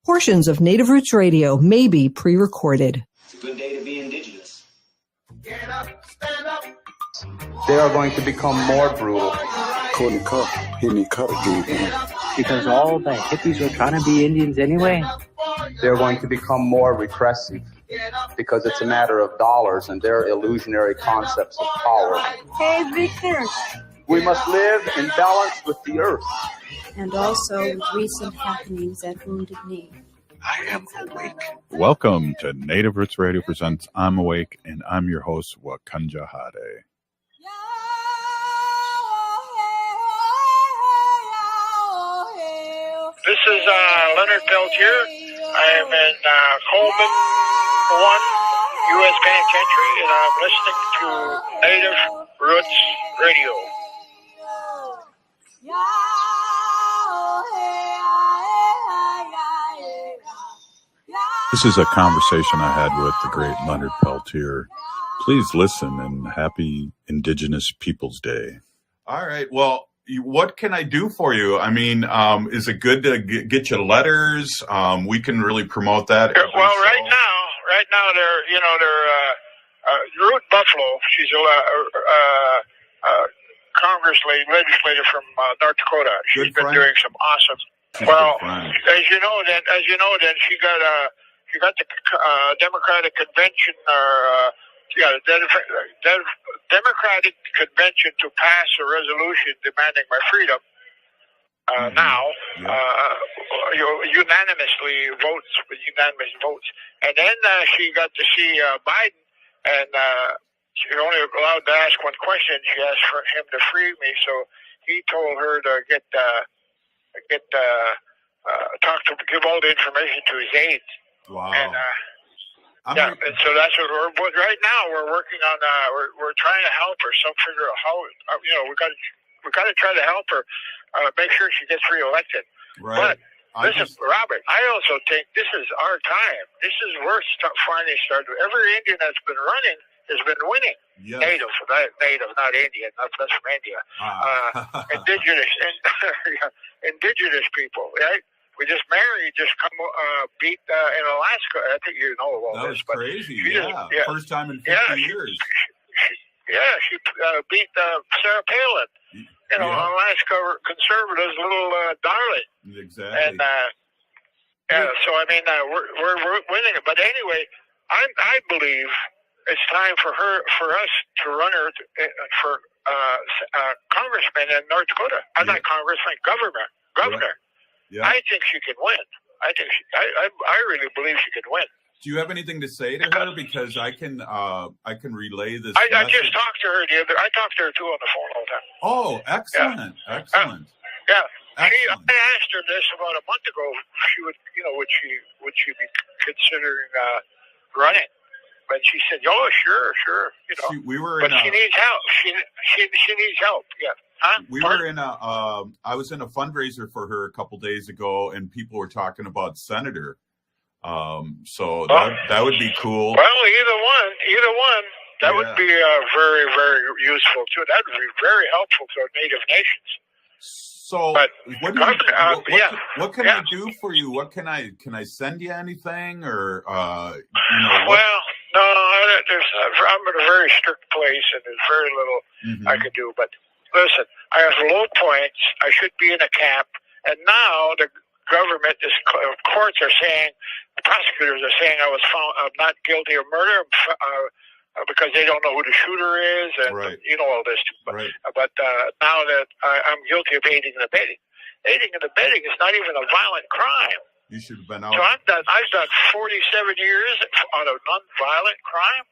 Portions of Native Roots Radio may be pre-recorded. It's a good day to be Indigenous. Get up, stand up. They are going to become more brutal. Couldn't cut. He didn't cut again. Because all the hippies were trying to be Indians anyway. They're going to become more repressive because it's a matter of dollars and their illusionary concepts of power. Hey, Victor. We must live in balance with the earth. And also with recent happenings at Wounded Knee. I am awake. Welcome to Native Roots Radio presents I'm Awake, and I'm your host, Wakanja Hade. This is Leonard Peltier. I am in Coleman 1, U.S. Penitentiary, and I'm listening to Native Roots Radio. This is a conversation I had with the great Leonard Peltier. Please listen, and happy Indigenous Peoples Day. All right. Well, what can I do for you? I mean, is it good to get you letters? We can really promote that. Well, right now, they're Ruth Buffalo. She's a legislator from North Dakota. She's been doing some awesome. As you know, then she got the Democratic Convention, the Democratic Convention to pass a resolution demanding my freedom. Unanimous votes, and then she got to see Biden, and she only allowed to ask one question. She asked for him to free me, so he told her to give all the information to his aides. Wow. And and so that's what we're right now. We're working on. We're trying to help her. Figure out how. We got to try to help her make sure she gets reelected. Right. But listen, Robert, I also think this is our time. This is worth finally starting. Every Indian that's been running has been winning. Yes. Native, not Indian. That's from India. Indigenous people, right? We just beat in Alaska. I think you know all that this. That was crazy. First time in 50 years. She beat Sarah Palin. Alaska conservatives, little darling. Exactly. And so I mean, we're winning it. But anyway, I believe it's time for us to run her for congressman in North Dakota. I'm not congressman, governor. Right. Yeah. I think she can win. I really believe she can win. Do you have anything to say to her? Because I can relay this. I just talked to her I talked to her too on the phone all the time. Oh, excellent, excellent. I asked her this about a month ago. She would she be considering running? But she said, "Oh, sure." She needs help. She needs help. Yeah. Huh? I was in a fundraiser for her a couple days ago, and people were talking about senator. So that would be cool. Well, either one. That would be very, very useful too. That would be very helpful to our Native nations. So, what can I do for you? What can I send you anything or Well, no, I'm in a very strict place, and there's very little I can do. But listen, I have low points. I should be in a camp, and now the government, courts are saying, the prosecutors are saying I was found not guilty of murder because they don't know who the shooter is, and all this. But now that I'm guilty of aiding and abetting. Aiding and abetting is not even a violent crime. You should have been out. So I've done 47 years on a non-violent crime.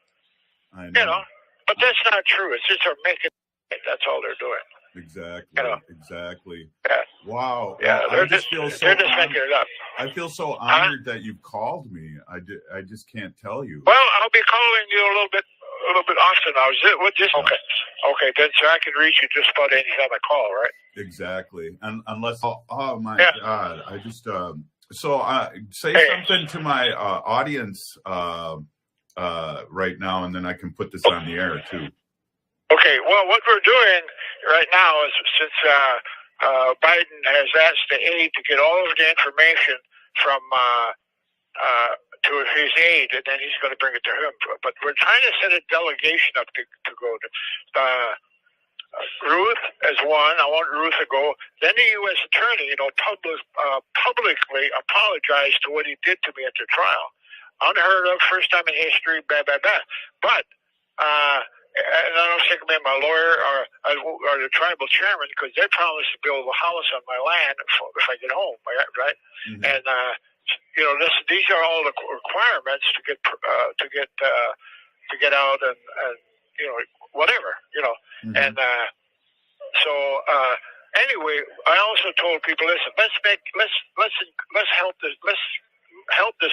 I know. But that's not true. It's just they're making it. That's all they're doing. Exactly. Exactly. Yeah. Wow. Yeah, they're just making it up. I feel so honored that you've called me. I just can't tell you. Well, I'll be calling you a little bit often now. Okay. Then so I can reach you just about any time I call, right? Exactly. And unless oh my God, I just say something to my audience right now, and then I can put this on the air too. Okay. Well, what we're doing right now is since Biden has asked the aide to get all of the information to his aide, and then he's going to bring it to him. But we're trying to set a delegation up to go to. Ruth as one. I want Ruth to go. Then the U.S. attorney, publicly apologized to what he did to me at the trial. Unheard of, first time in history, blah, blah, blah. But, and I don't think I'm my lawyer or the tribal chairman, because they promised to build a house on my land if I get home, right? Mm-hmm. And, these are all the requirements to get out and whatever, Mm-hmm. And anyway, I also told people, listen, let's help this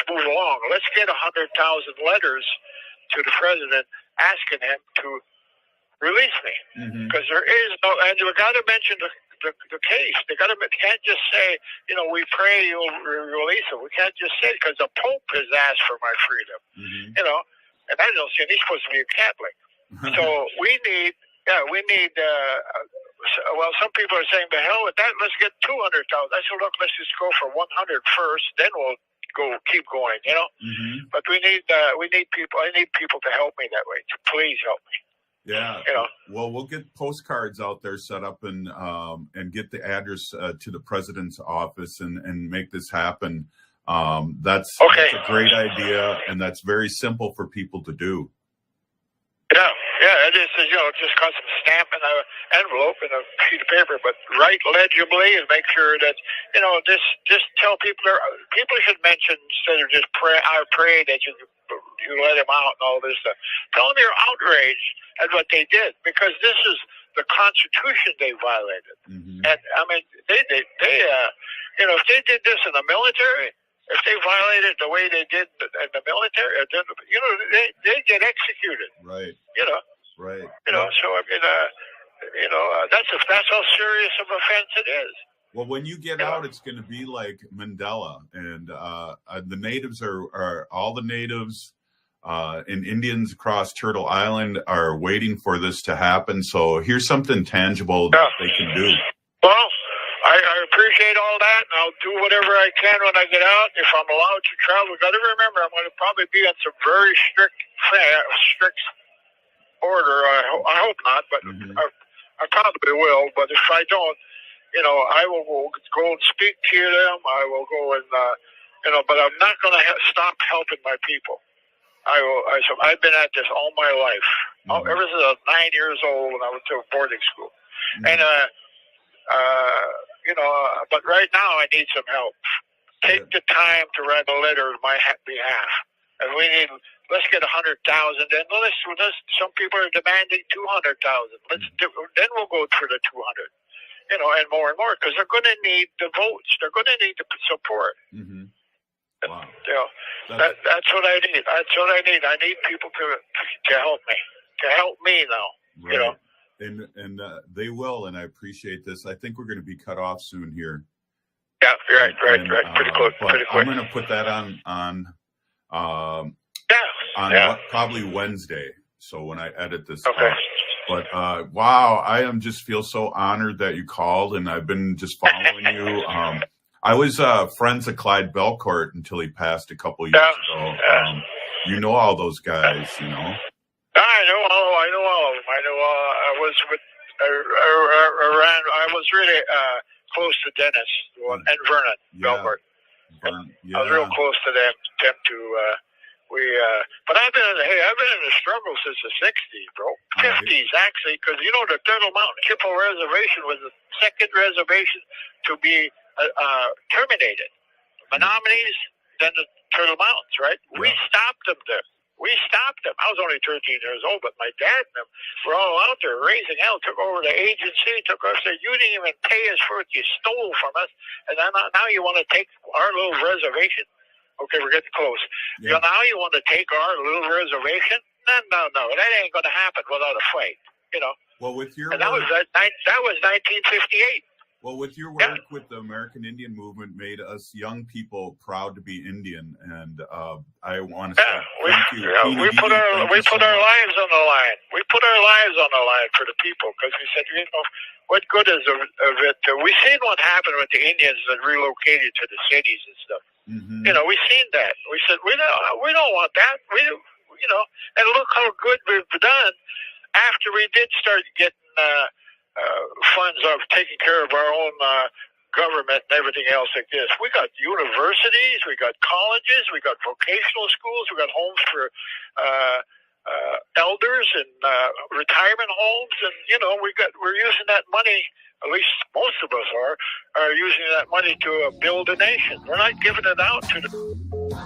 move along. Let's get 100,000 letters to the president asking him to release me, because there is no, and we got to mention the case. They can't just say, we pray you'll release him. We can't just say, because the Pope has asked for my freedom, and I don't see, he's supposed to be a Catholic. So we need, well, some people are saying, the hell with that, let's get 200,000. I said, look, let's just go for 100 first, then we'll keep going, But we need people. I need people to help me that way. Please help me. Yeah. Well, we'll get postcards out there set up and get the address to the president's office and make this happen. That's a great idea, and that's very simple for people to do. Yeah, it is. Just got some stamp in an envelope and a sheet of paper, but write legibly and make sure that just tell people. People should mention, instead of just pray. I pray that you let him out and all this stuff. Tell them you're outraged at what they did, because this is the Constitution they violated. And I mean, they if they did this in the military. If they violated the way they did in the military, they get executed. Right. Right. So I mean, that's how serious of offense it is. Well, when you get out, it's going to be like Mandela, and the natives are all the natives and Indians across Turtle Island are waiting for this to happen. So here's something tangible that they can do. Well, I appreciate all that, and I'll do whatever I can when I get out. If I'm allowed to travel, we've got to remember I'm going to probably be on some very strict order. I hope not, but I probably will. But if I don't, I will go and speak to them. I will go and, but I'm not going to stop helping my people. I've been at this all my life, ever since I was 9 years old when I went to boarding school, and but right now I need some help. Take the time to write a letter on my behalf, and let's get 100,000. And some people are demanding 200,000. Then we'll go for the 200. And more, because they're going to need the votes. They're going to need the support. Wow. That's what I need. That's what I need. I need people to help me. To help me now. Right. And they will, and I appreciate this. I think we're going to be cut off soon here. Yeah, right. Pretty quick. I'm going to put that on probably Wednesday. So when I edit this. Okay. But wow, I just feel so honored that you called, and I've been just following you. I was friends of Clyde Belcourt until he passed a couple years ago. You know all those guys, I know all of them. I was with around. I was really close to Dennis and Vernon Belcourt. I was real close to them too. But I've been in the struggle since the 60s, bro. 50s actually, because the Turtle Mountain Chippewa Reservation was the second reservation to be terminated. Menominee, then the Turtle Mountains, right? Yeah. We stopped them there. I was only 13 years old, but my dad and them were all out there raising hell, took over the agency, said, you didn't even pay us for what you stole from us, and now you want to take our little reservation? Okay, we're getting close. Yeah. Now you want to take our little reservation? No, that ain't going to happen without a fight, Well, with your that was 1958. Well, with your work with the American Indian Movement made us young people proud to be Indian, and I want to say thank you. We put our lives on the line. We put our lives on the line for the people, because we said, what good is of it? We've seen what happened with the Indians that relocated to the cities and stuff. You know, we've seen that. We said we don't want that. And look how good we've done after we did start getting funds of taking care of our own government and everything else like this. We got universities, we got colleges, we got vocational schools, we got homes for elders and retirement homes, and we're using that money. At least most of us are using that money to build a nation. We're not giving it out to the...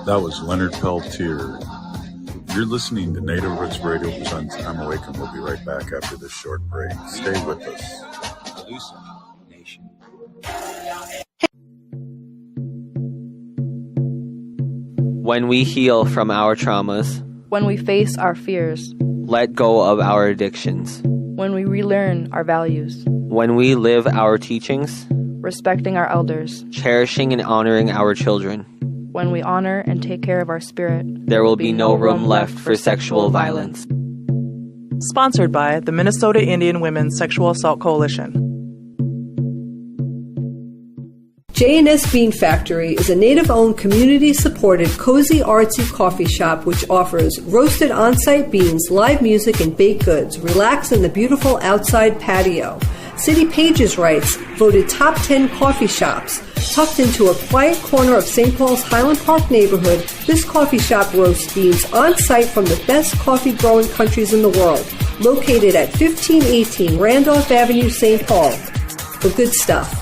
That was Leonard Peltier. You're listening to Native Roots Radio presents I'm Awake, and we'll be right back after this short break. Stay with us. Nation. When we heal from our traumas, when we face our fears, let go of our addictions, when we relearn our values, when we live our teachings, respecting our elders, cherishing and honoring our children, when we honor and take care of our spirit, there will be no room left for sexual violence. Sponsored by the Minnesota Indian Women's Sexual Assault Coalition. J&S Bean Factory is a native-owned, community-supported, cozy, artsy coffee shop which offers roasted on-site beans, live music, and baked goods. Relax in the beautiful outside patio. City Pages writes, voted top 10 coffee shops. Tucked into a quiet corner of St. Paul's Highland Park neighborhood, this coffee shop roasts beans on-site from the best coffee-growing countries in the world. Located at 1518 Randolph Avenue, St. Paul. The good stuff.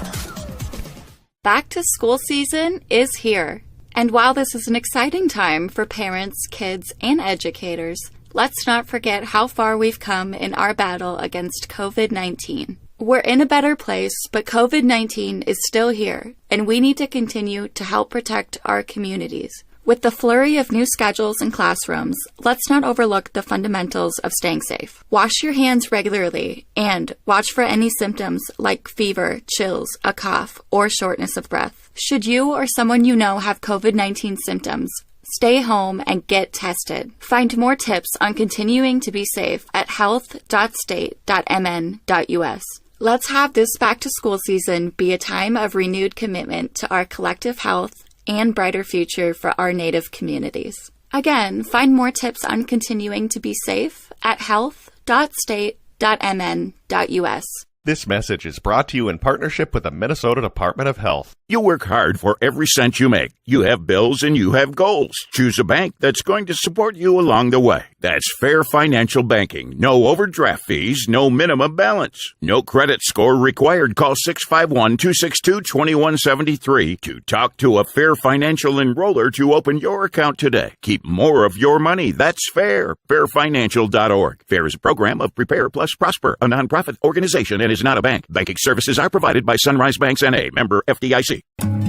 Back to school season is here. And while this is an exciting time for parents, kids, and educators, let's not forget how far we've come in our battle against COVID-19. We're in a better place, but COVID-19 is still here, and we need to continue to help protect our communities. With the flurry of new schedules and classrooms, let's not overlook the fundamentals of staying safe. Wash your hands regularly and watch for any symptoms like fever, chills, a cough, or shortness of breath. Should you or someone you know have COVID-19 symptoms, stay home and get tested. Find more tips on continuing to be safe at health.state.mn.us. Let's have this back-to-school season be a time of renewed commitment to our collective health and brighter future for our Native communities. Again, find more tips on continuing to be safe at health.state.mn.us. This message is brought to you in partnership with the Minnesota Department of Health. You work hard for every cent you make. You have bills and you have goals. Choose a bank that's going to support you along the way. That's Fair Financial Banking. No overdraft fees, no minimum balance. No credit score required. Call 651-262-2173 to talk to a Fair Financial enroller to open your account today. Keep more of your money. That's fair. Fairfinancial.org. Fair is a program of Prepare Plus Prosper, a nonprofit organization and is not a bank. Banking services are provided by Sunrise Banks N.A., member FDIC.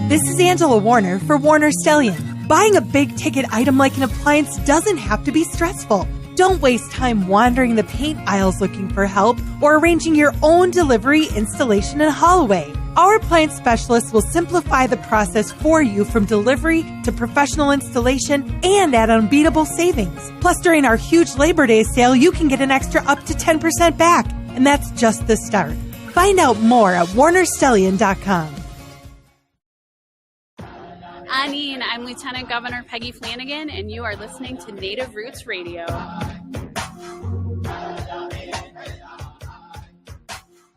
This is Angela Warner for Warner Stellian. Buying a big-ticket item like an appliance doesn't have to be stressful. Don't waste time wandering the paint aisles looking for help or arranging your own delivery, installation, and haul away. Our appliance specialists will simplify the process for you from delivery to professional installation and at unbeatable savings. Plus, during our huge Labor Day sale, you can get an extra up to 10% back. And that's just the start. Find out more at warnerstellian.com. I'm Lieutenant Governor Peggy Flanagan, and you are listening to Native Roots Radio.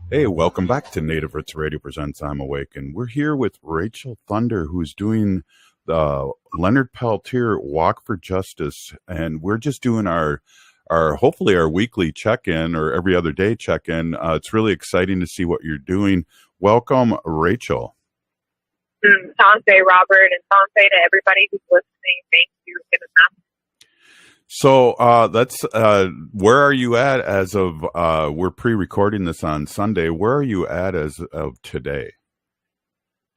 Hey, welcome back to Native Roots Radio presents I'm Awake, and we're here with Rachel Thunder, who's doing the Leonard Peltier Walk for Justice, and we're just doing our hopefully our weekly check-in or every other day check-in. It's really exciting to see what you're doing. Welcome, Rachel. Tante, Robert, and Tante to everybody who's listening. Thank you. So that's where are you at as of we're pre-recording this on Sunday. Where are you at as of today?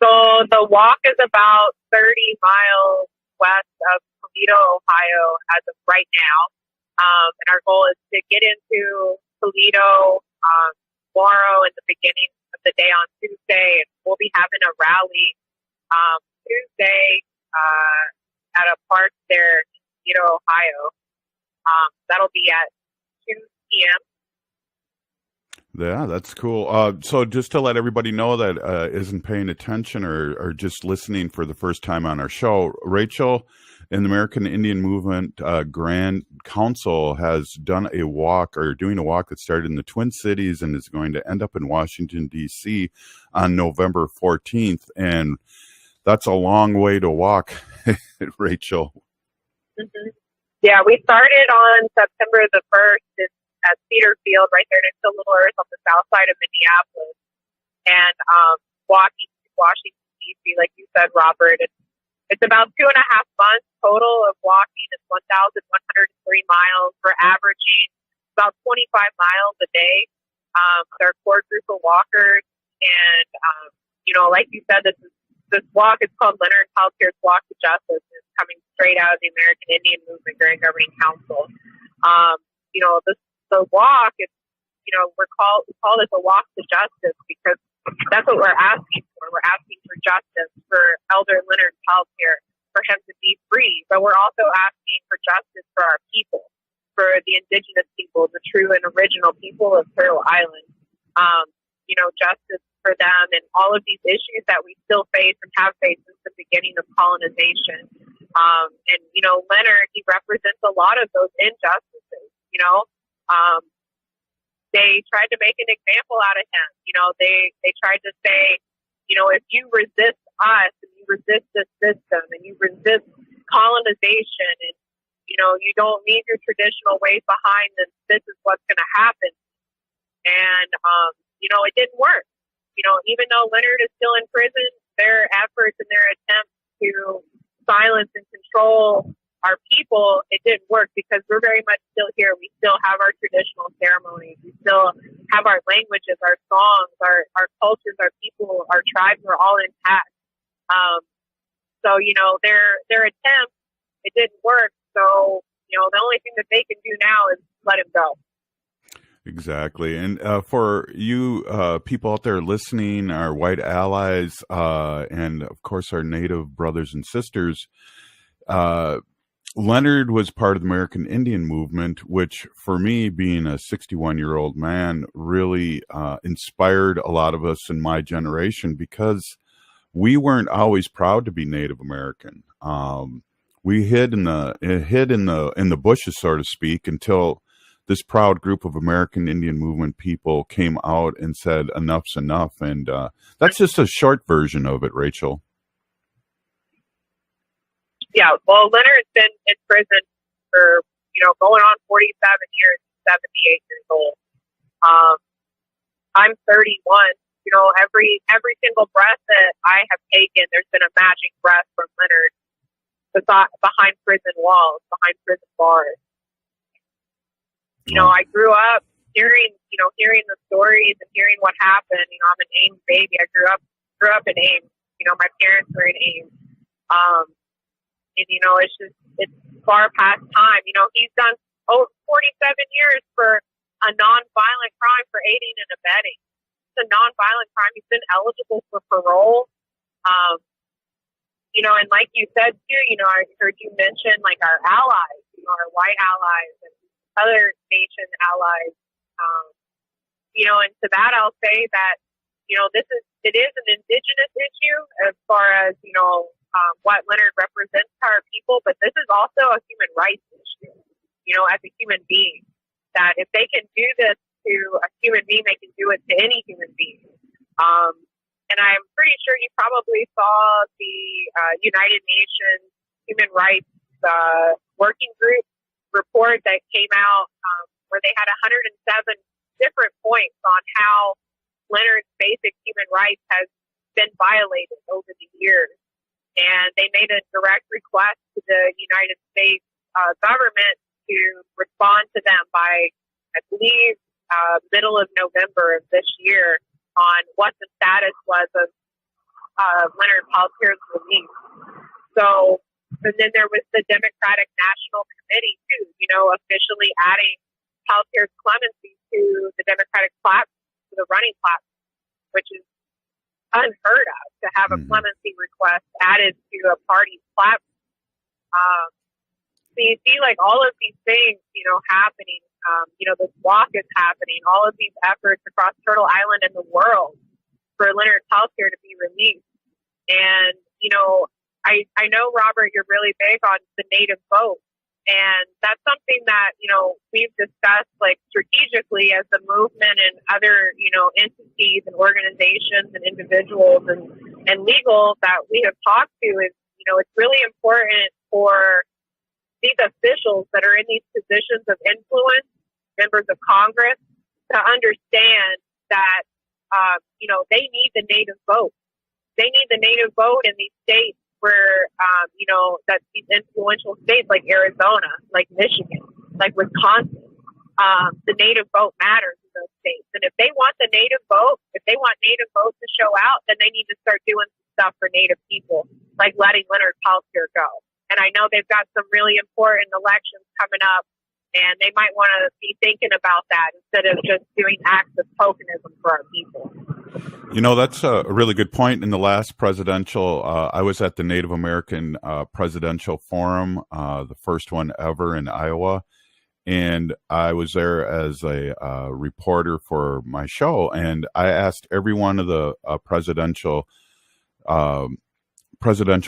So the walk is about 30 miles west of Toledo, Ohio, as of right now. And our goal is to get into Toledo tomorrow and the beginning of the day on Tuesday. And we'll be having a rally Tuesday at a park there in Toledo, Ohio. That'll be at 2 p.m. Yeah, that's cool. So just to let everybody know that isn't paying attention or just listening for the first time on our show, Rachel in the American Indian Movement Grand Council has done a walk or doing a walk that started in the Twin Cities and is going to end up in Washington, D.C. on November 14th. And that's a long way to walk, Rachel. Mm-hmm. Yeah, we started on September the 1st at Cedar Field, right there next to Little Earth on the south side of Minneapolis, and walking to Washington, D.C., like you said, Robert. It's about 2.5 months total of walking. It's 1,103 miles. We're averaging about 25 miles a day with our core group of walkers. And, like you said, this walk is called Leonard Peltier's Walk to Justice. It's coming straight out of the American Indian Movement Grand Governing Council. The walk is, we call this a walk to justice because that's what we're asking for. We're asking for justice for Elder Leonard Peltier, for him to be free. But we're also asking for justice for our people, for the Indigenous people, the true and original people of Turtle Island. Justice for them and all of these issues that we still face and have faced since the beginning of colonization. Leonard, he represents a lot of those injustices, they tried to make an example out of him. They tried to say, if you resist us and you resist this system and you resist colonization and, you don't leave your traditional ways behind, then this is what's going to happen. And, it didn't work. Even though Leonard is still in prison, their efforts and their attempts to silence and control our people, it didn't work because we're very much still here. We still have our traditional ceremonies. We still have our languages, our songs, our cultures, our people, our tribes are all intact. Their attempt, it didn't work. So, the only thing that they can do now is let him go. Exactly. And for you people out there listening, our white allies, and of course our Native brothers and sisters, Leonard was part of the American Indian Movement, which for me, being a 61-year-old man, really inspired a lot of us in my generation because we weren't always proud to be Native American. We hid in the bushes, so to speak, until this proud group of American Indian Movement people came out and said, enough's enough. And that's just a short version of it, Rachel. Yeah, well, Leonard's been in prison for, going on 47 years, 78 years old. I'm 31. Every single breath that I have taken, there's been a magic breath from Leonard behind prison walls, behind prison bars. I grew up hearing the stories and hearing what happened. I'm an Ames baby. I grew up in Ames. My parents were in Ames. It's far past time. He's done 47 years for a nonviolent crime for aiding and abetting. It's a nonviolent crime. He's been eligible for parole. And like you said too, I heard you mention like our allies, our white allies and other nation allies. And to that I'll say that, it is an Indigenous issue as far as, what Leonard represents to our people, but this is also a human rights issue, as a human being, that if they can do this to a human being, they can do it to any human being. And I'm pretty sure you probably saw the United Nations Human Rights Working Group report that came out where they had 107 different points on how Leonard's basic human rights has been violated over the years. And they made a direct request to the United States government to respond to them by, I believe, middle of November of this year on what the status was of Leonard Peltier's release. So, and then there was the Democratic National Committee, too, officially adding Peltier's clemency to the Democratic platform, to the running platform, which is unheard of, to have a clemency request added to a party's platform. So you see, like, all of these things, happening This walk is happening, all of these efforts across Turtle Island and the world for Leonard Peltier to be released. And, I know, Robert, you're really big on the native vote. And that's something that, we've discussed like strategically as the movement and other, entities and organizations and individuals and legal that we have talked to is, it's really important for these officials that are in these positions of influence, members of Congress, to understand that, they need the native vote. They need the native vote in these states where, that these influential states like Arizona, like Michigan, like Wisconsin, the native vote matters in those states. And if they want the native vote, if they want native votes to show out, then they need to start doing some stuff for native people, like letting Leonard Peltier go. And I know they've got some really important elections coming up, and they might want to be thinking about that instead of just doing acts of tokenism for our people. That's a really good point. In the last presidential, I was at the Native American Presidential Forum, the first one ever in Iowa. And I was there as a reporter for my show. And I asked every one of the presidential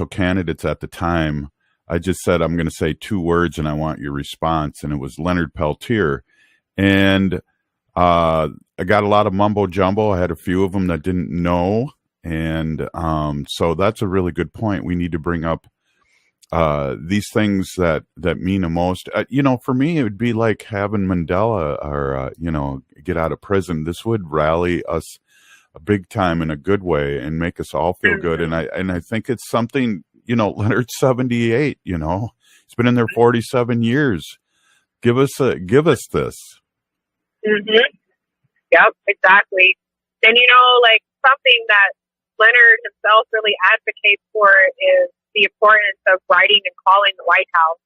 candidates at the time. I just said, I'm going to say 2 words and I want your response. And it was Leonard Peltier. And I got a lot of mumbo jumbo. I had a few of them that didn't know. And so that's a really good point. We need to bring up these things that mean the most. For me, it would be like having Mandela or, get out of prison. This would rally us a big time in a good way and make us all feel good. And I think it's something, Leonard's 78, he's been in there 47 years. Give us this. Mm-hmm. Yep, exactly. And, something that Leonard himself really advocates for is the importance of writing and calling the White House.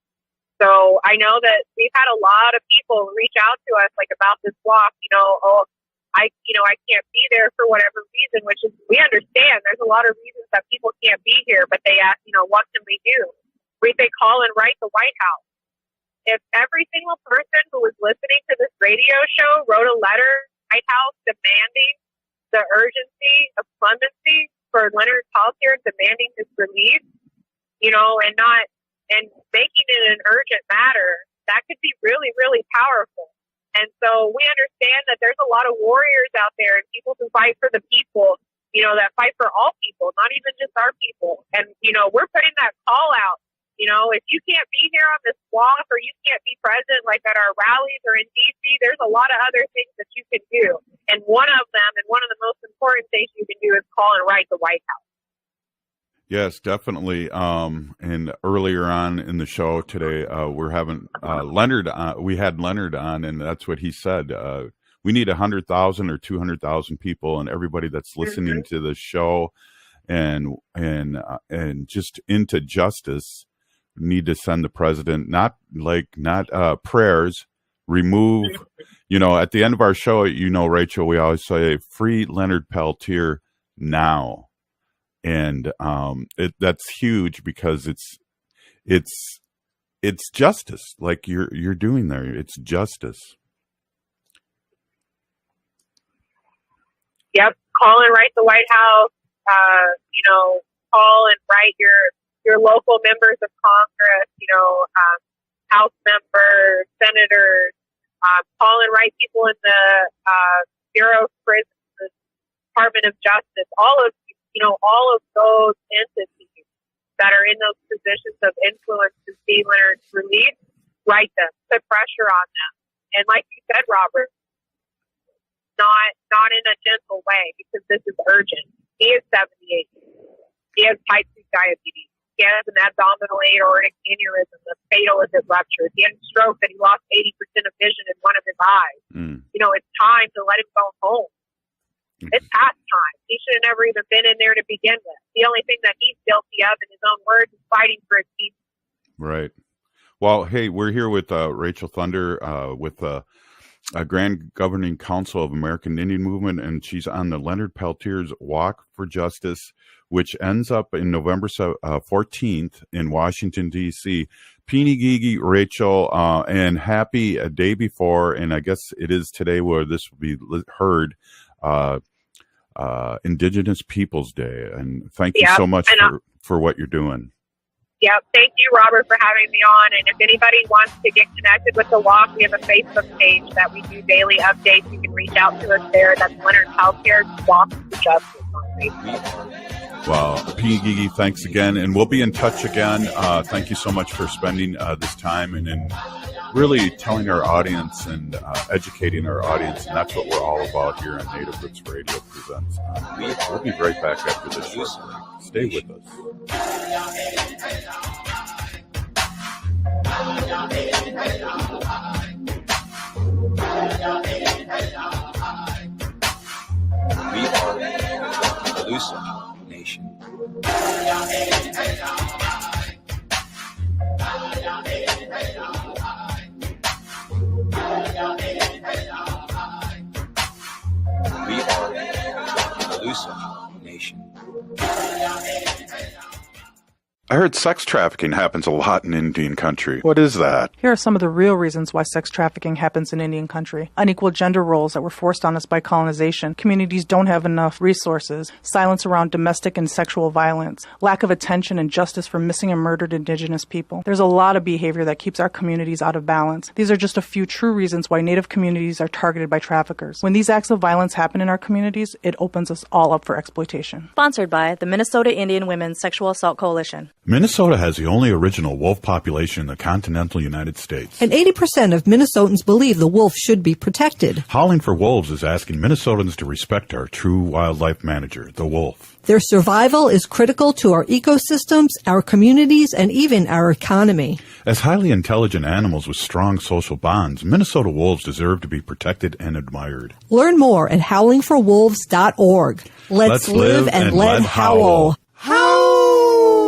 So I know that we've had a lot of people reach out to us about this walk, I can't be there for whatever reason, which is, we understand there's a lot of reasons that people can't be here, but they ask, what can we do? We say call and write the White House. If every single person who was listening to this radio show wrote a letter to the White House demanding the urgency of clemency for Leonard Peltier, demanding his release, and making it an urgent matter, that could be really, really powerful. And so we understand that there's a lot of warriors out there and people who fight for the people, that fight for all people, not even just our people. And, we're putting that call out. If you can't be here on this walk or you can't be present like at our rallies or in D.C., there's a lot of other things that you can do. And one of them, and one of the most important things you can do, is call and write the White House. Yes, definitely. And earlier on in the show today, we're having Leonard on. We had Leonard on, and that's what he said. We need 100,000 or 200,000 people, and everybody that's listening to the show and just into justice need to send the president not prayers. Remove, at the end of our show, Rachel, we always say free Leonard Peltier now. And that's huge because it's justice, like you're doing there. It's justice. Yep, call and write the White House. Call and write your local members of Congress. House members, senators. Call and write people in the Bureau of Prisons, the Department of Justice. All of those entities that are in those positions of influence to see Leonard's release, write them, put pressure on them. And like you said, Robert, not in a gentle way, because this is urgent. He is 78. He has type 2 diabetes. He has an abdominal aortic aneurysm that's fatal if it ruptures. He had a stroke that he lost 80% of vision in one of his eyes. It's time to let him go home. It's past time. He should have never even been in there to begin with. The only thing that he's guilty of, in his own words, is fighting for his people. Right. Well, hey, we're here with Rachel Thunder with Grand Governing Council of American Indian Movement, and she's on the Leonard Peltier's Walk for Justice. which ends up in November 14th in Washington, D.C. Peony, Gigi, Rachel, and happy a day before, and I guess it is today where this will be heard, Indigenous Peoples Day. And thank you so much for what you're doing. Yep. Thank you, Robert, for having me on. And if anybody wants to get connected with the walk, we have a Facebook page that we do daily updates. You can reach out to us there. That's Leonard Peltier, Walk for Justice on Facebook. Well, P. Gigi, thanks again. And we'll be in touch again. Thank you so much for spending this time and really telling our audience and educating our audience. And that's what we're all about here on Native Roots Radio Presents. We'll be right back after this short break. Stay with us. We are the Elusive Nation. We are the Elusive Nation. I heard sex trafficking happens a lot in Indian country. What is that? Here are some of the real reasons why sex trafficking happens in Indian country. Unequal gender roles that were forced on us by colonization. Communities don't have enough resources. Silence around domestic and sexual violence. Lack of attention and justice for missing and murdered Indigenous people. There's a lot of behavior that keeps our communities out of balance. These are just a few true reasons why Native communities are targeted by traffickers. When these acts of violence happen in our communities, it opens us all up for exploitation. Sponsored by the Minnesota Indian Women's Sexual Assault Coalition. Minnesota has the only original wolf population in the continental United States. And 80% of Minnesotans believe the wolf should be protected. Howling for Wolves is asking Minnesotans to respect our true wildlife manager, the wolf. Their survival is critical to our ecosystems, our communities, and even our economy. As highly intelligent animals with strong social bonds, Minnesota wolves deserve to be protected and admired. Learn more at howlingforwolves.org. Let's live and let howl. Howl!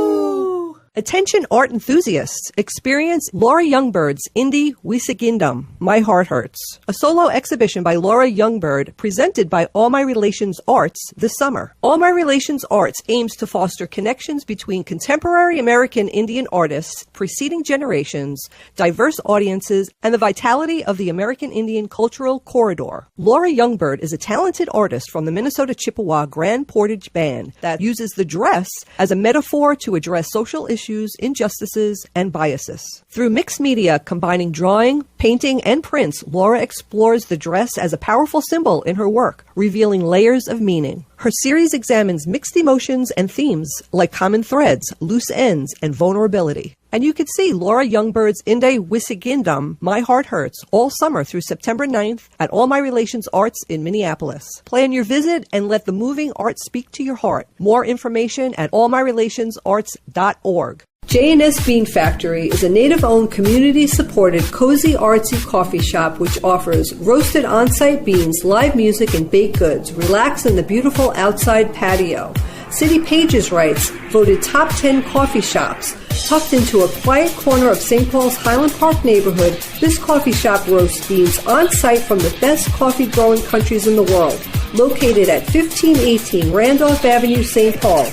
Attention art enthusiasts, experience Laura Youngbird's Indie Wisigindum, My Heart Hurts, a solo exhibition by Laura Youngbird presented by All My Relations Arts this summer. All My Relations Arts aims to foster connections between contemporary American Indian artists, preceding generations, diverse audiences, and the vitality of the American Indian cultural corridor. Laura Youngbird is a talented artist from the Minnesota Chippewa Grand Portage Band that uses the dress as a metaphor to address social issues, injustices, and biases. Through mixed media combining drawing, painting, and prints, Laura explores the dress as a powerful symbol in her work, revealing layers of meaning. Her series examines mixed emotions and themes like common threads, loose ends, and vulnerability. And you can see Laura Youngbird's Inde Wisigindum, My Heart Hurts, all summer through September 9th at All My Relations Arts in Minneapolis. Plan your visit and let the moving art speak to your heart. More information at allmyrelationsarts.org. J&S Bean Factory is a Native-owned, community-supported, cozy, artsy coffee shop which offers roasted on-site beans, live music, and baked goods. Relax in the beautiful outside patio. City Pages writes, voted top 10 coffee shops. Tucked into a quiet corner of St. Paul's Highland Park neighborhood, this coffee shop roasts beans on-site from the best coffee-growing countries in the world. Located at 1518 Randolph Avenue, St. Paul.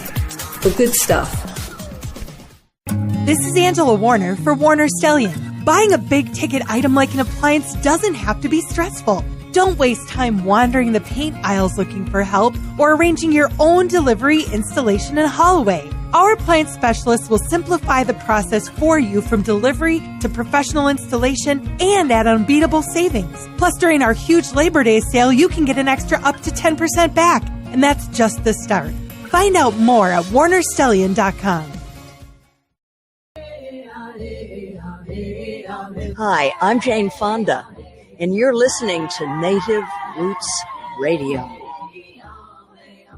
The good stuff. This is Angela Warner for Warner Stellian. Buying a big-ticket item like an appliance doesn't have to be stressful. Don't waste time wandering the paint aisles looking for help or arranging your own delivery, installation, and haul away. Our appliance specialists will simplify the process for you from delivery to professional installation and at unbeatable savings. Plus, during our huge Labor Day sale, you can get an extra up to 10% back. And that's just the start. Find out more at warnerstellian.com. Hi, I'm Jane Fonda, and you're listening to Native Roots Radio.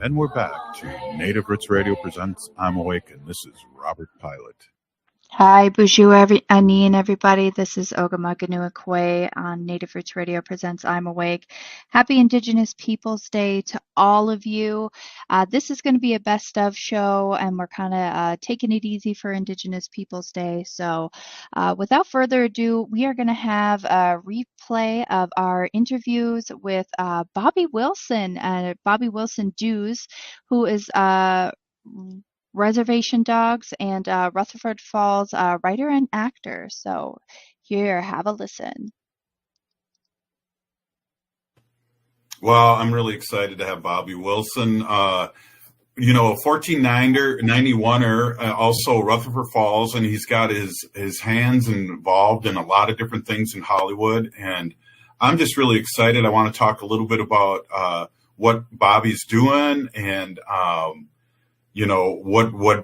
And we're back to Native Roots Radio Presents I'm Awake, and this is Robert Pilot. Hi, Bonjour, Ani and everybody. This is Ogamaganua on Native Roots Radio Presents I'm Awake. Happy Indigenous Peoples Day to all of you. This is going to be a best of show, and we're kind of taking it easy for Indigenous Peoples Day. So without further ado, we are going to have a replay of our interviews with Bobby Wilson Dews, who is Reservation Dogs, and Rutherford Falls writer and actor. So here, have a listen. Well, I'm really excited to have Bobby Wilson, a 1491er, also Rutherford Falls, and he's got his hands involved in a lot of different things in Hollywood. And I'm just really excited. I want to talk a little bit about what Bobby's doing and,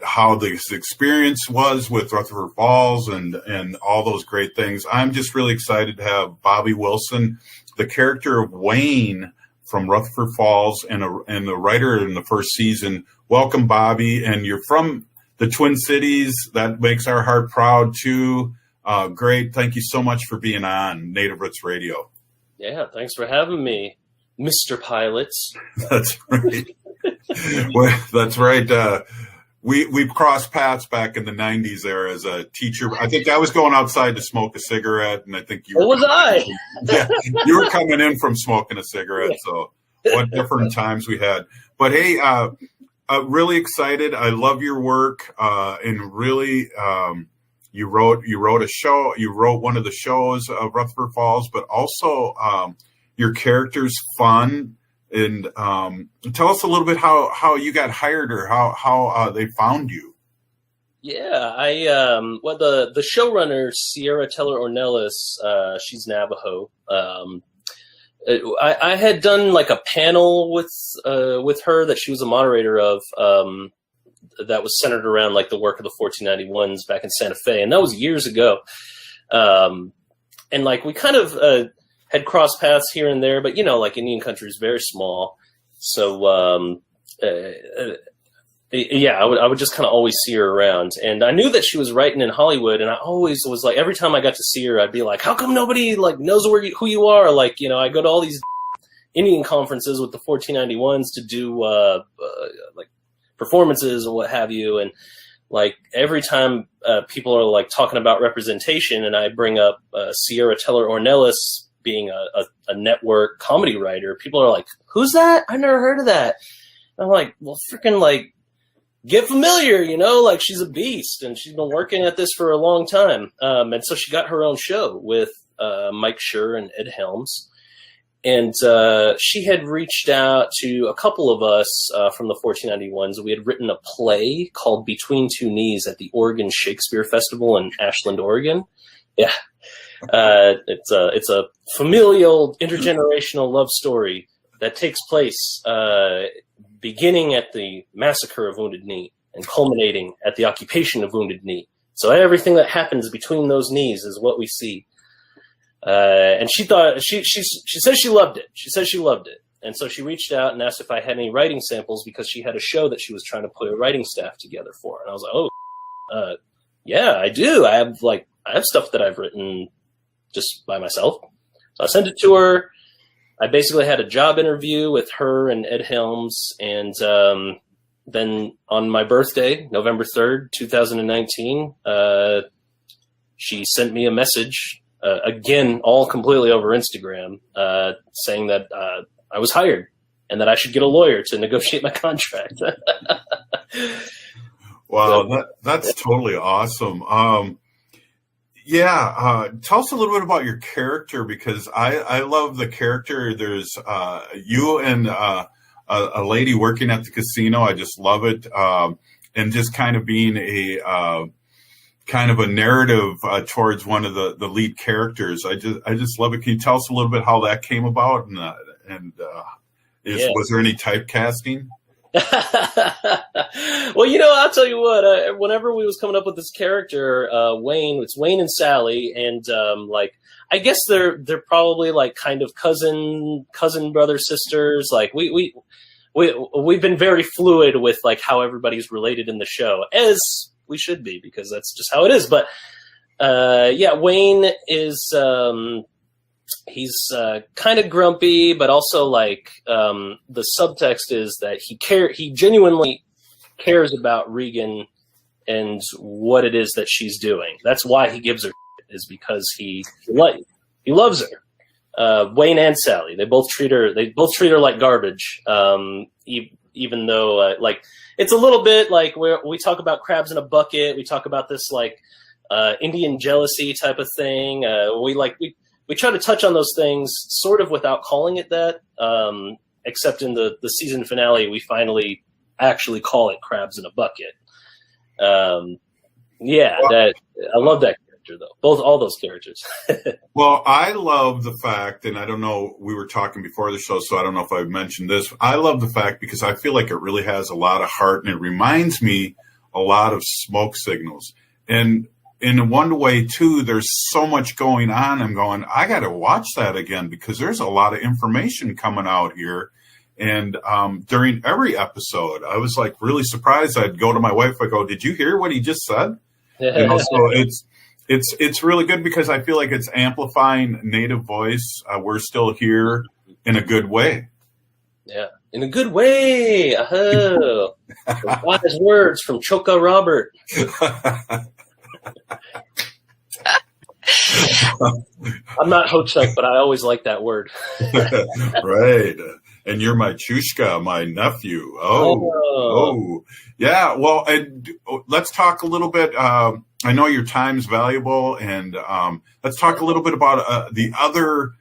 how this experience was with Rutherford Falls and all those great things. I'm just really excited to have Bobby Wilson, the character of Wayne from Rutherford Falls and the writer in the first season. Welcome, Bobby. And you're from the Twin Cities. That makes our heart proud, too. Great. Thank you so much for being on Native Roots Radio. Yeah, thanks for having me, Mr. Pilots. That's right. Well, that's right. We've crossed paths back in the 90s there as a teacher. I think I was going outside to smoke a cigarette, and I think you were. Yeah, you were coming in from smoking a cigarette. So what different times we had. But hey, really excited. I love your work, and really, you wrote a show. You wrote one of the shows of Rutherford Falls, but also your character's fun. And tell us a little bit how you got hired or how they found you. Yeah, the showrunner, Sierra Teller Ornelas, she's Navajo. I had done like a panel with her that she was a moderator of, that was centered around like the work of the 1491s back in Santa Fe, and that was years ago. And like we kind of had crossed paths here and there, but like Indian country is very small, so I would just kind of always see her around. And I knew that she was writing in Hollywood, and I always was like, every time I got to see her, I'd be like, how come nobody like knows who you are? Like, I go to all these Indian conferences with the 1491s to do like performances or what have you, and like every time people are like talking about representation, and I bring up Sierra Teller Ornelas being a network comedy writer, people are like, who's that? I've never heard of that. And I'm like, well, freaking like, get familiar, like she's a beast and she's been working at this for a long time. And so she got her own show with Mike Schur and Ed Helms. And she had reached out to a couple of us from the 1491s. We had written a play called Between Two Knees at the Oregon Shakespeare Festival in Ashland, Oregon. Yeah. It's a familial intergenerational love story that takes place beginning at the massacre of Wounded Knee and culminating at the occupation of Wounded Knee. So everything that happens between those knees is what we see. And she thought she says she loved it. She says she loved it. And so she reached out and asked if I had any writing samples because she had a show that she was trying to put a writing staff together for. And I was like, yeah, I do. I have stuff that I've written just by myself. So I sent it to her. I basically had a job interview with her and Ed Helms. And then on my birthday, November 3rd, 2019, she sent me a message, again, all completely over Instagram, saying that I was hired and that I should get a lawyer to negotiate my contract. Wow, that's totally awesome. Tell us a little bit about your character, because I love the character. There's you and a lady working at the casino. I just love it, and just kind of being a kind of a narrative towards one of the lead characters. I just love it. Can you tell us a little bit how that came about, was there any typecasting? Well, I'll tell you what, whenever we was coming up with this character, Wayne, it's Wayne and Sally. And, I guess they're probably like kind of cousin brother sisters. Like we've been very fluid with like how everybody's related in the show, as we should be, because that's just how it is. But, Wayne is, he's kind of grumpy, but also like the subtext is that he genuinely cares about Regan and what it is that she's doing. That's why he gives her is because he loves her. Wayne and Sally, they both treat her like garbage. even though like it's a little bit like where we talk about crabs in a bucket, we talk about this like Indian jealousy type of thing. We try to touch on those things sort of without calling it that, except in the season finale, we finally actually call it crabs in a bucket. I love that character though. All those characters. Well, I love the fact, and I don't know, we were talking before the show, so I don't know if I mentioned this. I love the fact because I feel like it really has a lot of heart, and it reminds me a lot of Smoke Signals. And in one way, too, there's so much going on. I'm going, I got to watch that again because there's a lot of information coming out here. And during every episode, I was like really surprised. I'd go to my wife. I go, "Did you hear what he just said?" And also, it's really good because I feel like it's amplifying Native voice. We're still here in a good way. Yeah, in a good way. Oh, wise words from Choka Robert. I'm not Ho-Chunk, but I always like that word. Right. And you're my Chushka, my nephew. Oh. Yeah. Well, let's talk a little bit. I know your time's valuable, and let's talk a little bit about the other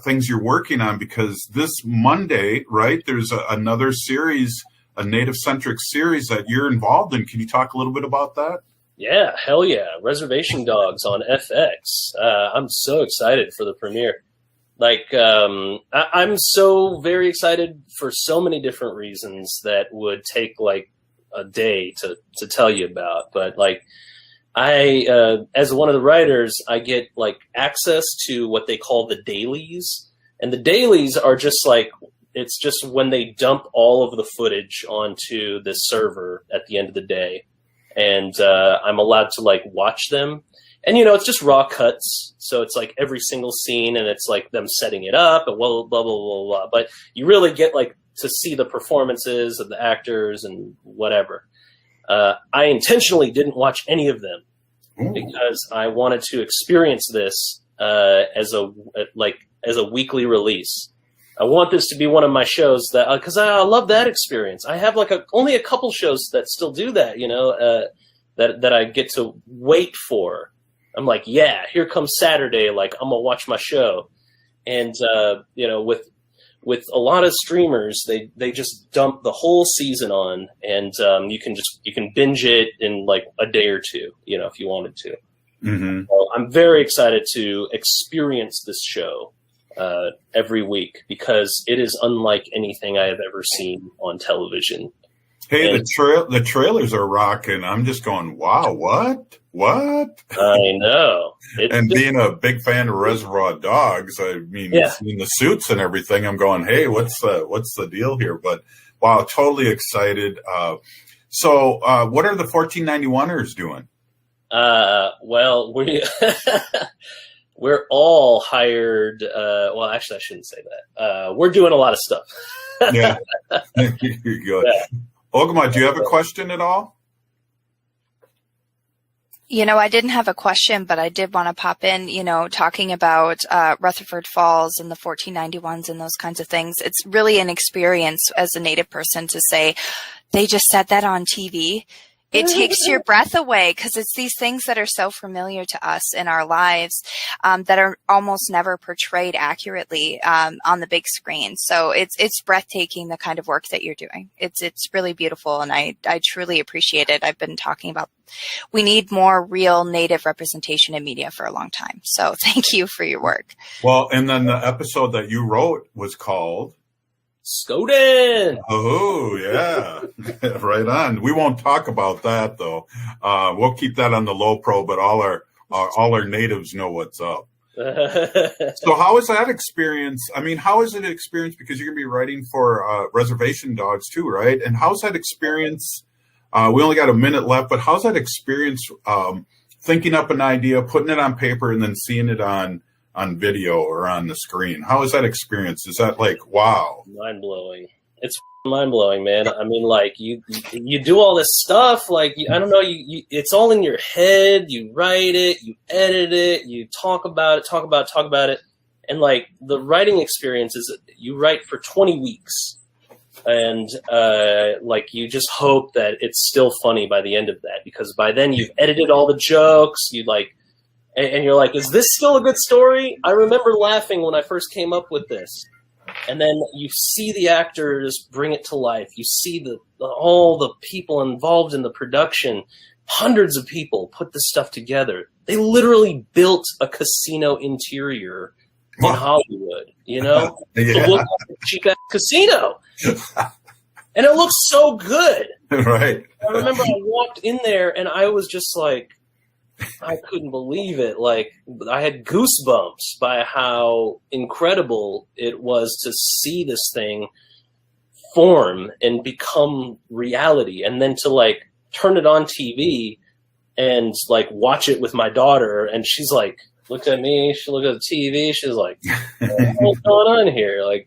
things you're working on, because this Monday, right, there's another series, a Native-centric series that you're involved in. Can you talk a little bit about that? Yeah, hell yeah. Reservation Dogs on FX. I'm so excited for the premiere. Like, I'm so very excited for so many different reasons that would take like a day to tell you about. But like, I, as one of the writers, I get like access to what they call the dailies. And the dailies are just like, it's just when they dump all of the footage onto this server at the end of the day. And I'm allowed to like watch them. And, it's just raw cuts. So it's like every single scene, and it's like them setting it up and blah, blah, blah, blah, blah. But you really get like to see the performances of the actors and whatever. I intentionally didn't watch any of them because I wanted to experience this as a weekly release. I want this to be one of my shows that, because I love that experience. I have like only a couple shows that still do that, that I get to wait for. I'm like, yeah, here comes Saturday. Like, I'm gonna watch my show. And with a lot of streamers, they just dump the whole season on, and you can binge it in like a day or two, if you wanted to. Mm-hmm. So I'm very excited to experience this show every week because it is unlike anything I have ever seen on television. Hey, and the trailers are rocking. I'm just going, wow, what? I know. And being a big fan of Reservoir Dogs, I mean, seeing the suits and everything, I'm going, hey, what's the deal here? But wow, totally excited. So what are the 1491ers doing? Well, we're all hired. Well, actually, I shouldn't say that. We're doing a lot of stuff. Yeah. You're good. Yeah. Ogama, do you have a question at all? I didn't have a question, but I did want to pop in, talking about Rutherford Falls and the 1491s and those kinds of things. It's really an experience as a Native person to say, they just said that on TV. It takes your breath away because it's these things that are so familiar to us in our lives that are almost never portrayed accurately on the big screen. So it's breathtaking, the kind of work that you're doing. It's really beautiful, and I truly appreciate it. I've been talking about we need more real Native representation in media for a long time. So thank you for your work. Well, and then the episode that you wrote was called Skoden. Oh, yeah. Right on. We won't talk about that, though. We'll keep that on the low pro, but all our natives know what's up. So how is that experience? I mean, how is it an experience? Because you're going to be writing for Reservation Dogs, too, right? And how's that experience? We only got a minute left, but how's that experience thinking up an idea, putting it on paper, and then seeing it on video or on the screen? How is that experience? Is that like, wow? Mind blowing. It's mind blowing, man. I mean, like you do all this stuff, like, I don't know, you it's all in your head. You write it, you edit it, you talk about it. And like the writing experience is you write for 20 weeks And like you just hope that it's still funny by the end of that, because by then you've edited all the jokes. You like, and you're like, is this still a good story? I remember laughing when I first came up with this. And then you see the actors bring it to life. You see all the people involved in the production. Hundreds of people put this stuff together. They literally built a casino interior in Hollywood, you know? It looked like a cheap-ass casino. And it looks so good. Right. I remember I walked in there and I was just like, I couldn't believe it. Like, I had goosebumps by how incredible it was to see this thing form and become reality, and then to like turn it on TV and like watch it with my daughter, and she's like looked at me, she looked at the TV, she's like, what's going on here? Like,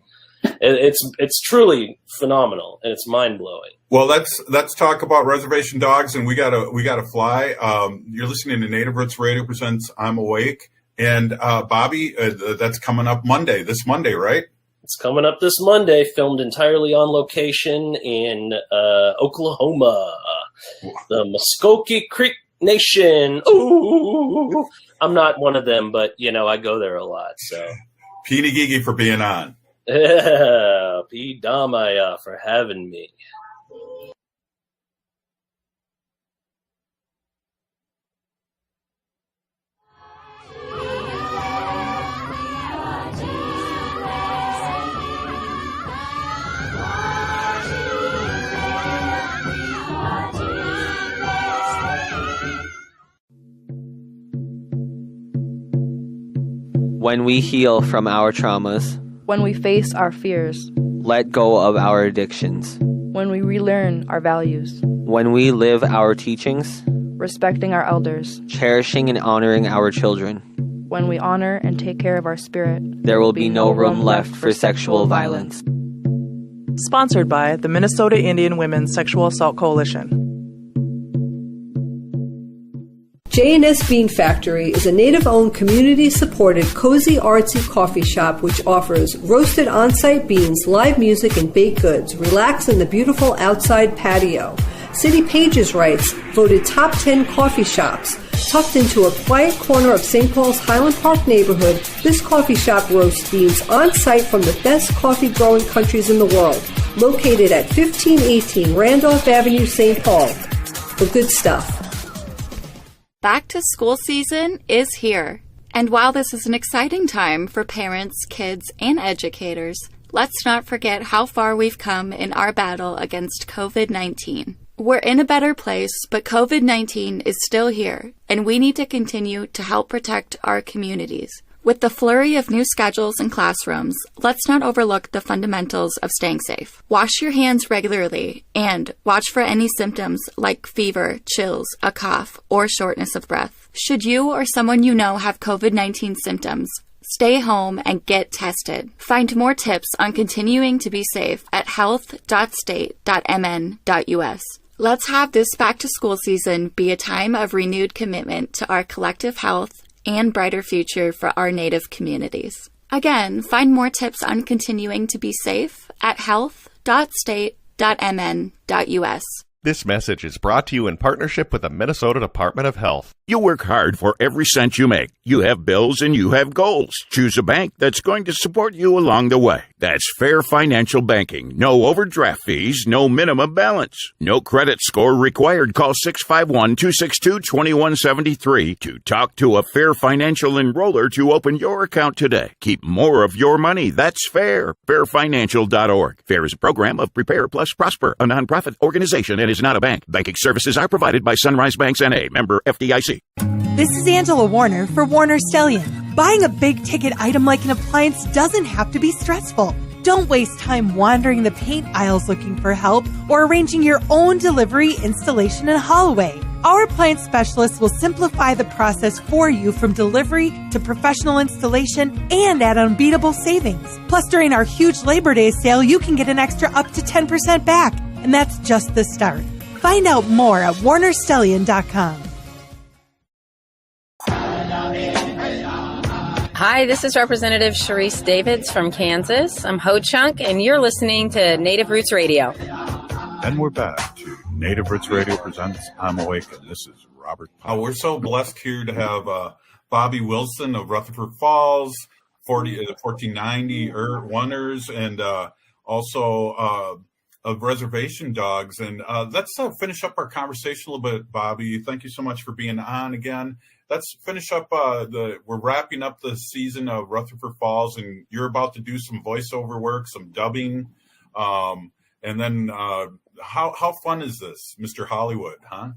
it's truly phenomenal, and it's mind-blowing. Well, let's talk about Reservation Dogs, and we gotta fly. You're listening to Native Roots Radio presents I'm Awake, and Bobby, that's coming up this Monday, right? It's coming up this Monday, filmed entirely on location in Oklahoma, the Muskogee Creek Nation. Ooh, I'm not one of them, but you know I go there a lot. So, Peeny Gigi for being on. Yeah, P. Damaya for having me. When we heal from our traumas, when we face our fears, let go of our addictions, when we relearn our values, when we live our teachings, respecting our elders, cherishing and honoring our children, when we honor and take care of our spirit, there will be no room left for sexual violence. Sponsored by the Minnesota Indian Women's Sexual Assault Coalition. J&S Bean Factory is a native-owned, community-supported, cozy, artsy coffee shop which offers roasted on-site beans, live music, and baked goods. Relax in the beautiful outside patio. City Pages writes, voted top 10 coffee shops. Tucked into a quiet corner of St. Paul's Highland Park neighborhood, this coffee shop roasts beans on-site from the best coffee-growing countries in the world. Located at 1518 Randolph Avenue, St. Paul. The good stuff. Back to school season is here. And while this is an exciting time for parents, kids, and educators, let's not forget how far we've come in our battle against COVID-19. We're in a better place, but COVID-19 is still here, and we need to continue to help protect our communities. With the flurry of new schedules and classrooms, let's not overlook the fundamentals of staying safe. Wash your hands regularly and watch for any symptoms like fever, chills, a cough, or shortness of breath. Should you or someone you know have COVID-19 symptoms, stay home and get tested. Find more tips on continuing to be safe at health.state.mn.us. Let's have this back-to-school season be a time of renewed commitment to our collective health and brighter future for our Native communities. Again, find more tips on continuing to be safe at health.state.mn.us. This message is brought to you in partnership with the Minnesota Department of Health. You work hard for every cent you make. You have bills and you have goals. Choose a bank that's going to support you along the way. That's Fair Financial Banking. No overdraft fees, no minimum balance. No credit score required. Call 651-262-2173 to talk to a Fair Financial enroller to open your account today. Keep more of your money. That's fair. Fairfinancial.org. Fair is a program of Prepare Plus Prosper, a nonprofit organization and is not a bank. Banking services are provided by Sunrise Banks N.A., member FDIC. This is Angela Warner for Warner Stellian. Buying a big-ticket item like an appliance doesn't have to be stressful. Don't waste time wandering the paint aisles looking for help or arranging your own delivery, installation, and haul away. Our appliance specialists will simplify the process for you from delivery to professional installation and at unbeatable savings. Plus, during our huge Labor Day sale, you can get an extra up to 10% back. And that's just the start. Find out more at warnerstellian.com. Hi, this is Representative Sharice Davids from Kansas. I'm Ho Chunk, and you're listening to Native Roots Radio. And we're back to Native Roots Radio presents I'm Awake, and this is Robert. We're so blessed here to have Bobby Wilson of Rutherford Falls, 1490 Wonders, and also of Reservation Dogs. And let's finish up our conversation a little bit, Bobby. Thank you so much for being on again. Let's finish up we're wrapping up the season of Rutherford Falls, and you're about to do some voiceover work, some dubbing. And then how fun is this, Mr. Hollywood, huh?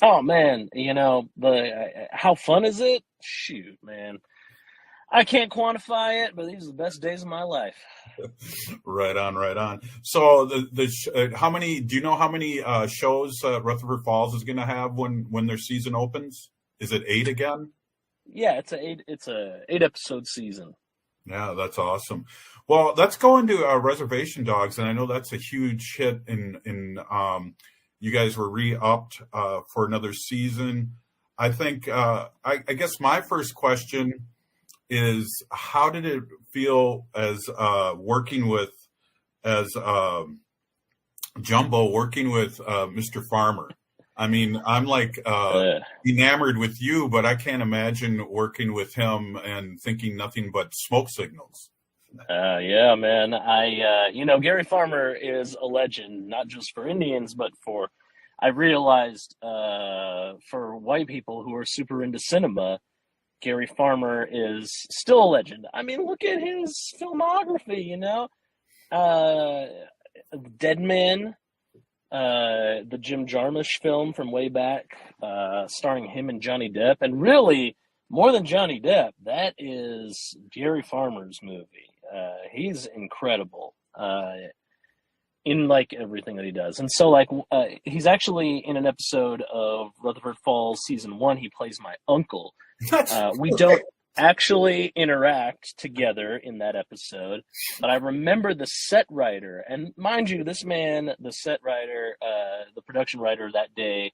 Oh man, how fun is it? Shoot, man. I can't quantify it, but these are the best days of my life. Right on. So how many shows Rutherford Falls is going to have when their season opens? Is it 8 again? Yeah, it's a 8-episode season. Yeah, that's awesome. Well, let's go into Reservation Dogs, and I know that's a huge hit. In you guys were re-upped for another season. I think I guess my first question is, how did it feel as Jumbo working with Mr. Farmer? I mean, I'm like enamored with you, but I can't imagine working with him and thinking nothing but smoke signals. Yeah, man. Gary Farmer is a legend, not just for Indians, but I realized for white people who are super into cinema, Gary Farmer is still a legend. I mean, look at his filmography, Dead Man, the Jim Jarmusch film from way back, starring him and Johnny Depp. And really, more than Johnny Depp, that is Gary Farmer's movie. He's incredible in like everything that he does. And so he's actually in an episode of Rutherford Falls season 1. He plays my uncle. We don't actually interact together in that episode, but I remember the set writer, and mind you, this man, the set writer, the production writer that day,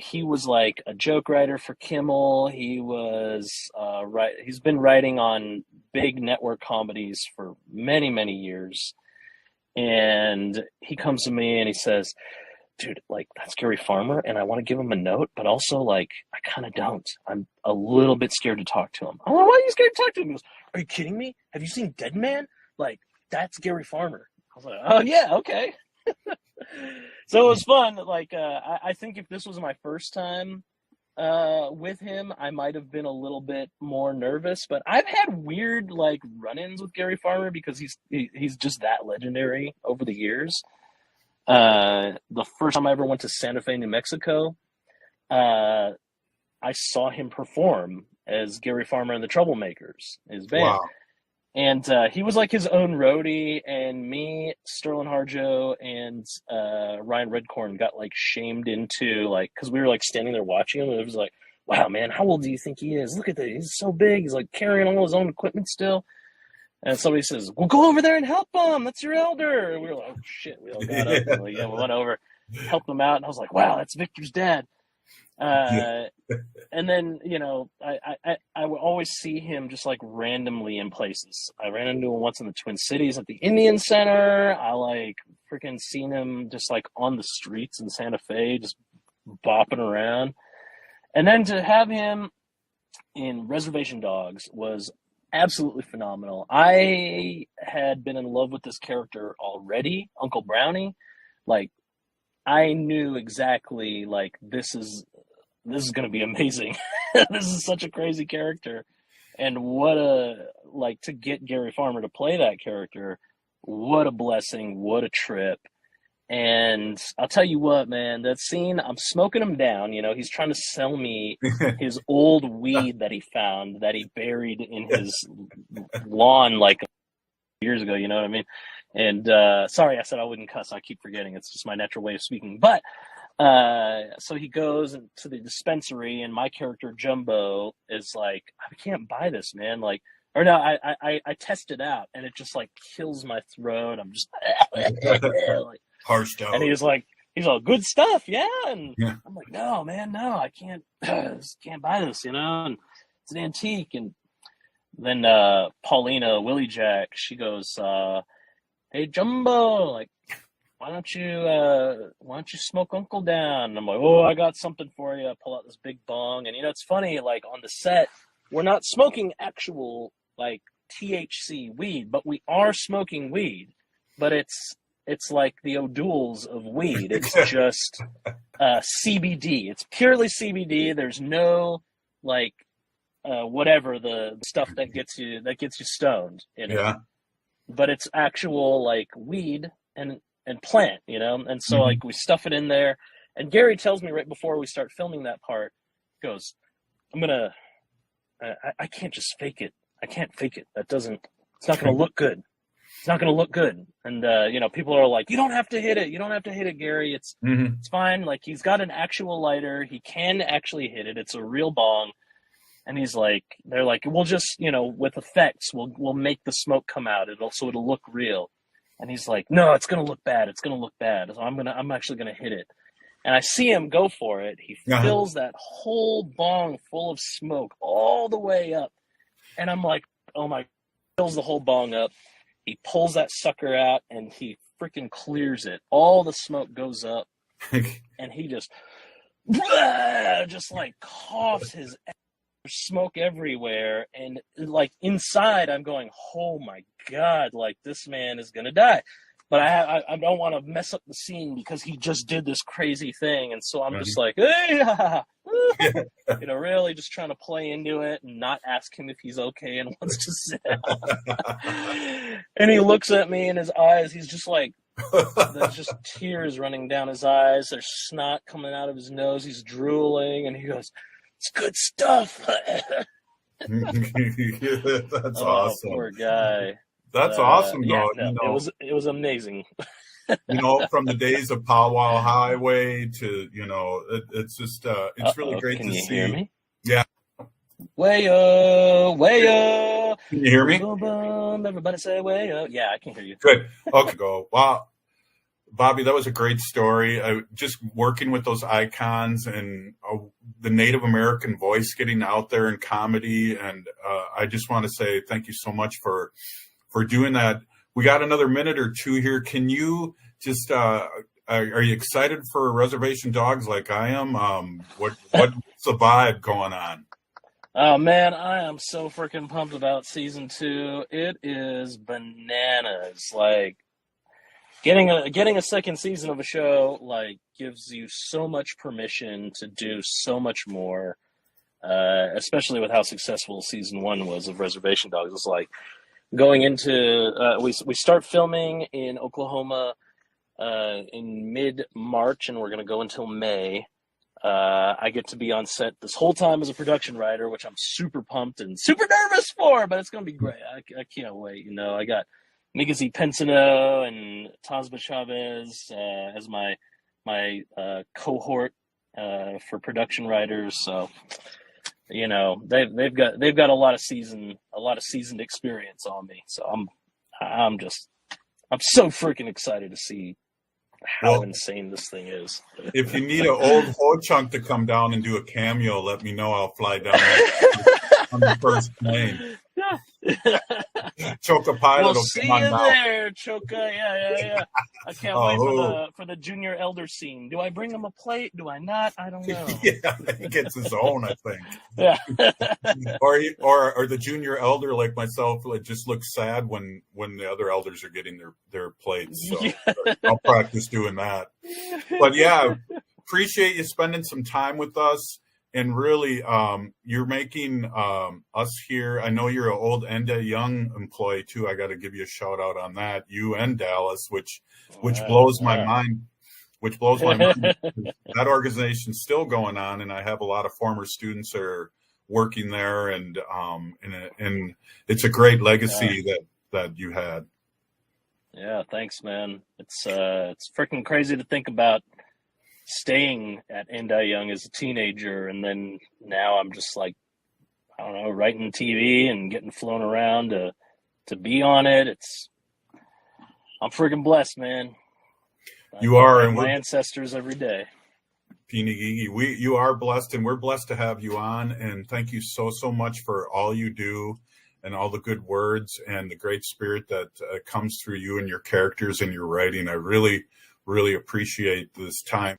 he was like a joke writer for Kimmel. He was he's been writing on big network comedies for many, many years. And he comes to me and he says, dude, that's Gary Farmer, and I want to give him a note, but also, I kind of don't. I'm a little bit scared to talk to him. I'm like, why are you scared to talk to him? He goes, are you kidding me? Have you seen Dead Man? That's Gary Farmer. I was like, oh, yeah, okay. So it was fun. I think if this was my first time with him, I might have been a little bit more nervous, but I've had weird, run-ins with Gary Farmer because he's just that legendary over the years. The first time I ever went to Santa Fe, New Mexico, I saw him perform as Gary Farmer and the Troublemakers, his band. Wow. And he was like his own roadie, and me, Sterling Harjo, and Ryan Redcorn got shamed into because we were standing there watching him, and it was like, wow, man, how old do you think he is? Look at that, he's so big, he's carrying all his own equipment still. And somebody says, well, go over there and help him. That's your elder. And we were like, oh, shit. We all got up. And we went over, helped him out. And I was like, wow, that's Victor's dad. And then, I would always see him just randomly in places. I ran into him once in the Twin Cities at the Indian Center. I freaking seen him just on the streets in Santa Fe, just bopping around. And then to have him in Reservation Dogs was absolutely phenomenal. I had been in love with this character already, Uncle Brownie. I knew exactly this is going to be amazing. This is such a crazy character, and what to get Gary Farmer to play that character, what a blessing, what a trip. And I'll tell you what, man, that scene, I'm smoking him down. He's trying to sell me his old weed that he found, that he buried in his lawn years ago, you know what I mean? And sorry, I said I wouldn't cuss. I keep forgetting. It's just my natural way of speaking. But so he goes to the dispensary, and my character, Jumbo, is like, I can't buy this, man. I test it out, and it just kills my throat. I'm just harshed out. And he's all good stuff, yeah. And yeah. I'm like, no, man, no, I can't buy this, and it's an antique. And then Paulina Willie Jack, she goes, "Hey Jumbo, like, why don't you smoke Uncle down?" And I'm like, "Oh, I got something for you." I pull out this big bong, and it's funny, like on the set, we're not smoking actual like THC weed, but we are smoking weed. But it's like the O'Douls of weed. It's just CBD. It's purely CBD. There's no like whatever the stuff that gets you stoned in it. But it's actual like weed and plant, and so like we stuff it in there. And Gary tells me right before we start filming that part, he goes, I can't just fake it. I can't fake it. It's not going to look good. It's not going to look good. And, people are like, you don't have to hit it. You don't have to hit it, Gary. It's fine. Like, he's got an actual lighter. He can actually hit it. It's a real bong. And they're like, we'll just, with effects, we'll make the smoke come out. It'll look real. And he's like, no, it's going to look bad. It's going to look bad. So I'm actually going to hit it. And I see him go for it. He fills that whole bong full of smoke all the way up. And I'm like, oh my, fills the whole bong up. He pulls that sucker out and he freaking clears it. All the smoke goes up. And he just like coughs his smoke everywhere. And like inside, I'm going, oh my God, like this man is going to die. But I don't want to mess up the scene because he just did this crazy thing. And so I'm just like, hey, really just trying to play into it and not ask him if he's okay and wants to sit down. And he looks at me and his eyes, he's just like, there's just tears running down his eyes. There's snot coming out of his nose. He's drooling and he goes, it's good stuff. That's awesome. Poor guy. That's awesome, though. It was amazing. From the days of Powwow Highway to, it's just, it's really great to see. Can you hear me? Yeah. Way-o. Can you hear me? Everybody say way-o. Yeah, I can hear you. Good. Okay, go. Wow. Bobby, that was a great story. Just working with those icons and the Native American voice getting out there in comedy. And I just want to say thank you so much for doing that. We got another minute or two here. Can you just, are you excited for Reservation Dogs like I am? What's the vibe going on? Oh man, I am so freaking pumped about season 2. It is bananas. Like getting a second season of a show like gives you so much permission to do so much more. Especially with how successful season 1 was of Reservation Dogs. It's like going into we start filming in Oklahoma in mid-March, and we're going to go until May. I get to be on set this whole time as a production writer, which I'm super pumped and super nervous for, but it's going to be great. I can't wait. I got Migazi Pensino and Tasba Chavez as my cohort for production writers. So they've got a lot of seasoned experience on me. So I'm so freaking excited to see how insane this thing is. If you need an old Ho-Chunk to come down and do a cameo, let me know. I'll fly down on the first plane. Choka Pilot will see come on you down. there, Choka. Yeah. I can't wait for the junior elder scene. Do I bring him a plate? Do I not? I don't know. Yeah, he gets his own, I think. Yeah. or the junior elder like myself just looks sad when the other elders are getting their plates. So I'll practice doing that. But yeah, appreciate you spending some time with us. And really, you're making us here. I know you're an old and a young employee too. I got to give you a shout out on that. You and Dallas, which blows my mind. Which blows my mind. That organization's still going on, and I have a lot of former students that are working there, and it's a great legacy that you had. Yeah, thanks, man. It's freaking crazy to think about staying at Indi Young as a teenager, and then now I'm just like, I don't know, writing TV and getting flown around to be on it. I'm freaking blessed, man. You are, and my ancestors every day. Pinigigi, you are blessed, and we're blessed to have you on. And thank you so much for all you do. and all the good words and the great spirit that comes through you and your characters and your writing. I really, really appreciate this time.